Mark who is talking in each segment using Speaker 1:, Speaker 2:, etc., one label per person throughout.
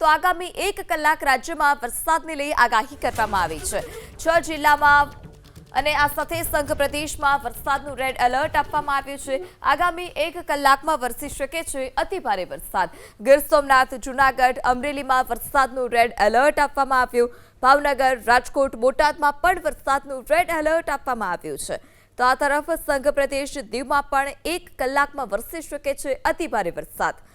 Speaker 1: તો આગામી 1 કલાક રાજ્યમાં વરસાદને લઈ આગાહી કરવામાં આવી છે। 6 જિલ્લામાં અને આ સાથે સંઘ પ્રદેશમાં વરસાદનું રેડ એલર્ટ આપવામાં આવ્યું છે। આગામી 1 કલાકમાં વરસી શકે છે અતિભારે વરસાદ। ગીર સોમનાથ, જૂનાગઢ, અમરેલીમાં વરસાદનું રેડ એલર્ટ આપવામાં આવ્યું। ભાવનગર, રાજકોટ, બોટાદમાં પણ વરસાદનું રેડ એલર્ટ આપવામાં આવ્યું છે। તો આ તરફ સંઘ પ્રદેશ દીવમાં પણ 1 કલાકમાં વરસી શકે છે અતિભારે વરસાદ।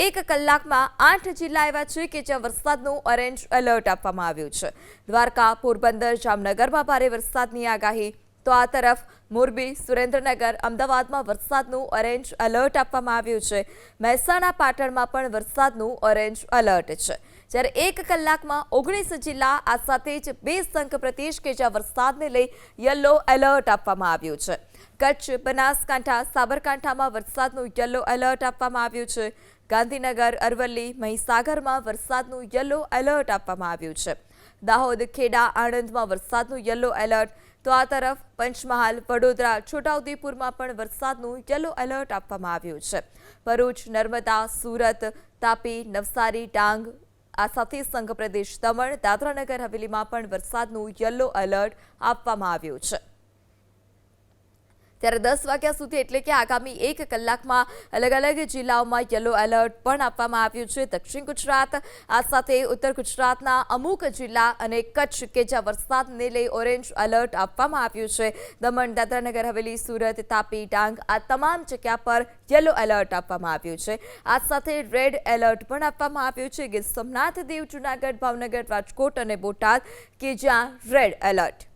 Speaker 1: 1 કલાકમાં 8 જિલ્લા એવા છે કે જ્યાં વરસાદનું ઓરેન્જ એલર્ટ આપવામાં આવ્યું છે। દ્વારકા, પોરબંદર, જામનગરમાં ભારે વરસાદની આગાહી। તો આ તરફ મોરબી, સુરેન્દ્રનગર, અમદાવાદમાં વરસાદનું ઓરેન્જ એલર્ટ આપવામાં આવ્યું છે। મહેસાણા, પાટણમાં પણ વરસાદનું ઓરેન્જ એલર્ટ છે। જ્યારે 1 કલાકમાં 19 જિલ્લા આ સાથે જ 2 સંઘ પ્રદેશ કે જ્યાં વરસાદને લઈ યલો એલર્ટ આપવામાં આવ્યું છે। કચ્છ, બનાસકાંઠા, સાબરકાંઠામાં વરસાદનું યલો એલર્ટ આપવામાં આવ્યું છે। ગાંધીનગર, અરવલ્લી, મહીસાગરમાં વરસાદનું યલો એલર્ટ આપવામાં આવ્યું છે। દાહોદ, ખેડા, આણંદમાં વરસાદનું યલો એલર્ટ। તો આ તરફ પંચમહાલ, વડોદરા, છોટાઉદેપુરમાં પણ વરસાદનું યલો એલર્ટ આપવામાં આવ્યું છે। ભરૂચ, નર્મદા, સુરત, તાપી, નવસારી, ડાંગ આ સાથે સંઘ પ્રદેશ દમણ, દાદરાનગર હવેલીમાં પણ વરસાદનું યલો એલર્ટ આપવામાં આવ્યું છે। ત્યારે 10 વાગ્યા સુધી એટલે કે આગામી 1 કલાકમાં અલગ અલગ જિલ્લાઓમાં યલો એલર્ટ પણ આપવામાં આવ્યું છે। દક્ષિણ ગુજરાત આ સાથે ઉત્તર ગુજરાતના અમુક જિલ્લા અને કચ્છ કે જ્યાં વરસાદને લઈ ઓરેન્જ એલર્ટ આપવામાં આવ્યું છે। દમણ, દાદરાનગર હવેલી, સુરત, તાપી, ડાંગ આ તમામ જગ્યા પર યલો એલર્ટ આપવામાં આવ્યું છે। આ સાથે રેડ એલર્ટ પણ આપવામાં આવ્યું છે ગીર સોમનાથ, દીવ, જૂનાગઢ, ભાવનગર, રાજકોટ અને બોટાદ કે જ્યાં રેડ એલર્ટ।